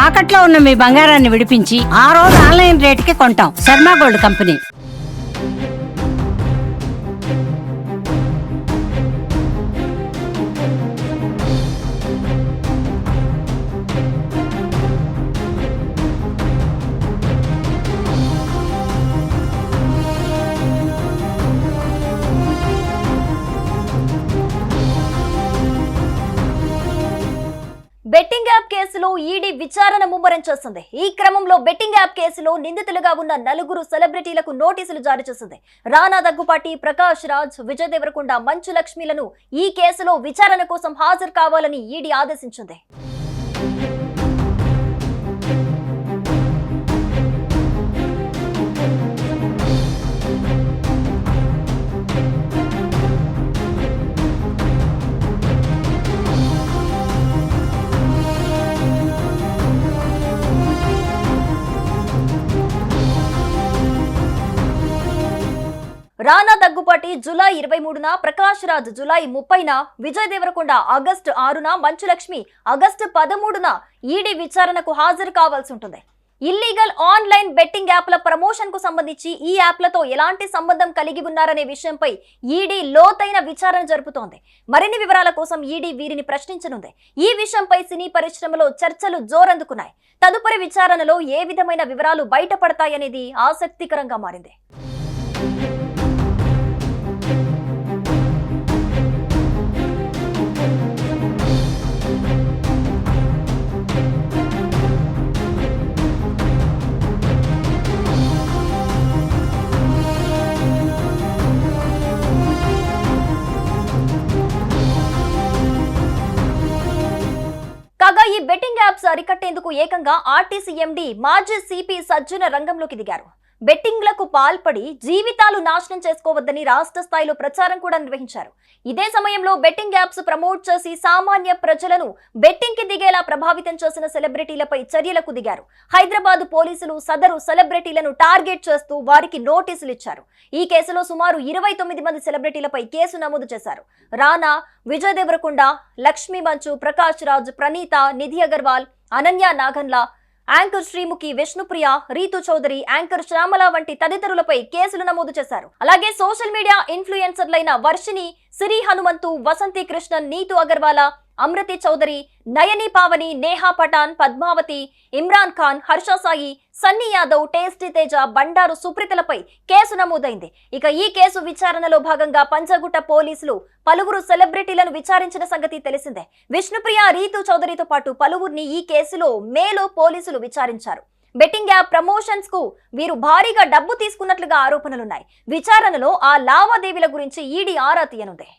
తాకట్లో ఉన్న మీ బంగారాన్ని విడిపించి ఆ రోజు ఆన్లైన్ రేటుకి కొంటాం. Sharma gold company. Betting app కేసులో ఈడీ విచారణ ముమ్మరం చేస్తుంది. ఈ క్రమంలో బెట్టింగ్ యాప్ కేసులో నిందితులుగా ఉన్న 4 సెలబ్రిటీలకు నోటీసులు జారీ చేసింది. రానా దగ్గుపాటి, ప్రకాష్ రాజ్, విజయ్ దేవరకొండ, మంచు లక్ష్మిలను ఈ కేసులో విచారణ కోసం హాజరు కావాలని ఈడీ ఆదేశించింది. రానా దగ్గుపాటి జూలై 23న, ప్రకాష్ రాజ్ జూలై 30న, విజయ్ దేవరకొండ ఆగస్టు 6న, మంచు లక్ష్మి ఆగస్టు 13న ఈడీ విచారణకు హాజరు కావాల్సి ఉంటుంది. ఇల్లీగల్ ఆన్లైన్ బెట్టింగ్ యాప్ల ప్రమోషన్ కు సంబంధించి ఈ యాప్లతో ఎలాంటి సంబంధం కలిగి ఉన్నారనే విషయంపై ఈడీ లోతైన విచారణ జరుపుతోంది. మరిన్ని వివరాల కోసం ఈడీ వీరిని ప్రశ్నించనుంది. ఈ విషయంపై సినీ పరిశ్రమలో చర్చలు జోరందుకున్నాయి. తదుపరి విచారణలో ఏ విధమైన వివరాలు బయటపడతాయనేది ఆసక్తికరంగా మారింది. కాగా ఈ బెట్టింగ్ యాప్స్ అరికట్టేందుకు ఏకంగా ఆర్టీసీ ఎండీ మాజీ సిపి సజ్జన రంగంలోకి దిగారు. బెట్టింగ్లకు పాల్పడి జీవితాలు నాశనం చేసుకోవద్దని రాష్ట్ర స్థాయిలో ప్రచారం కూడా నిర్వహించారు. ఇదే సమయంలో బెట్టింగ్ యాప్స్ ప్రమోట్ చేసి సామాన్య ప్రజలను బెట్టింగ్ కి దిగేలా ప్రభావితం చేసిన సెలబ్రిటీలపై చర్యలకు దిగారు. హైదరాబాద్ పోలీసులు సదరు సెలబ్రిటీలను టార్గెట్ చేస్తూ వారికి నోటీసులు ఇచ్చారు. ఈ కేసులో సుమారు 29 మంది సెలబ్రిటీలపై కేసు నమోదు చేశారు. రానా, విజయ్ దేవరకొండ, లక్ష్మీ మంచు, ప్రకాష్ రాజ్, ప్రణీత, నిధి అగర్వాల్, అనన్య నాగన్లా, యాంకర్ శ్రీముఖి, విష్ణుప్రియ, రీతు చౌదరి, యాంకర్ శ్యామల వంటి తదితరులపై కేసులు నమోదు చేశారు. అలాగే social media ఇన్ఫ్లుయెన్సర్లైన Varshini, Siri Hanumanthu, Vasanthi Krishnan, Neetu అగర్వాల, అమృతి Chowdary, Nayani Pavani, Neha Pathan, Padmavati, Imran Khan, Harsha Sai, Sunny Yadav, tasty Teja, Bandaru సుప్రీతలపై case నమోదైంది. ఇక ఈ కేసు విచారణలో భాగంగా పంజగుట్ట పోలీసులు పలువురు సెలబ్రిటీలను విచారించిన సంగతి తెలిసిందే. విష్ణుప్రియ, రీతు చౌదరితో పాటు పలువురిని ఈ కేసులో మేలో పోలీసులు విచారించారు. బెట్టింగ్ యాప్ ప్రమోషన్స్ కు వీరు భారీగా డబ్బు తీసుకున్నట్లుగా ఆరోపణలున్నాయి. విచారణలో ఆ లావాదేవీల గురించి ఈడీ ఆరా తీయనుంది.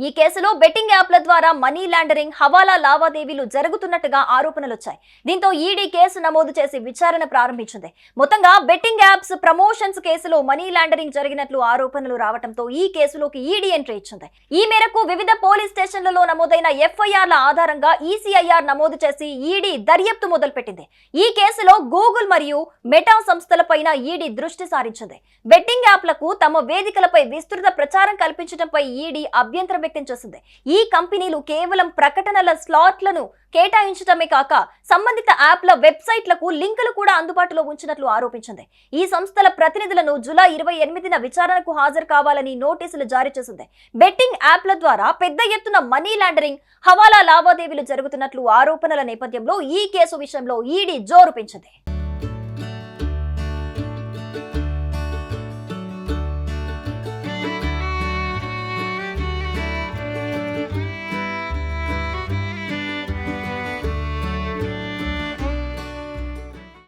ఈ కేసులో బెట్టింగ్ యాప్ల ద్వారా మనీ లాండరింగ్, హవాలా లావాదేవీలు జరుగుతున్నట్టుగా ఆరోపణలు వచ్చాయి. దీంతో ఈడీ కేసు నమోదు చేసి విచారణ ప్రారంభించింది. మొత్తంగా బెట్టింగ్ యాప్స్ ప్రమోషన్స్ కేసులో మనీ లాండరింగ్ జరిగినట్లు ఆరోపణలు రావడంతో ఈ కేసులోకి ఈడీ ఎంట్రీ ఇచ్చింది. ఈ మేరకు వివిధ పోలీస్ స్టేషన్లలో నమోదైన ఎఫ్ఐఆర్ల ఆధారంగా ఈసీఐఆర్ నమోదు చేసి ఈడీ దర్యాప్తు మొదలుపెట్టింది. ఈ కేసులో గూగుల్ మరియు మెటా సంస్థలపైన ఈడీ దృష్టి సారించింది. బెట్టింగ్ యాప్లకు తమ వేదికలపై విస్తృత ప్రచారం కల్పించడంపై ఈడీ అభ్యంతరం వ్యక్తం చేసింది. ఈ కంపెనీలు కేవలం ప్రకటనల స్లాట్లను కేటాయించడమే కాక సంబంధిత యాప్ల వెబ్సైట్లకు లింకులు కూడా అందుబాటులో ఉంచినట్లు ఆరోపించింది. ఈ సంస్థల ప్రతినిధులను జూలై 28న విచారణకు హాజరు కావాలని నోటీసులు జారీ చేసింది. బెట్టింగ్ యాప్ల ద్వారా పెద్ద ఎత్తున మనీ లాండరింగ్, హవాలా లావాదేవీలు జరుగుతున్నట్లు ఆరోపణల నేపథ్యంలో ఈ కేసు విషయంలో ఈడీ జోరు పెంచింది.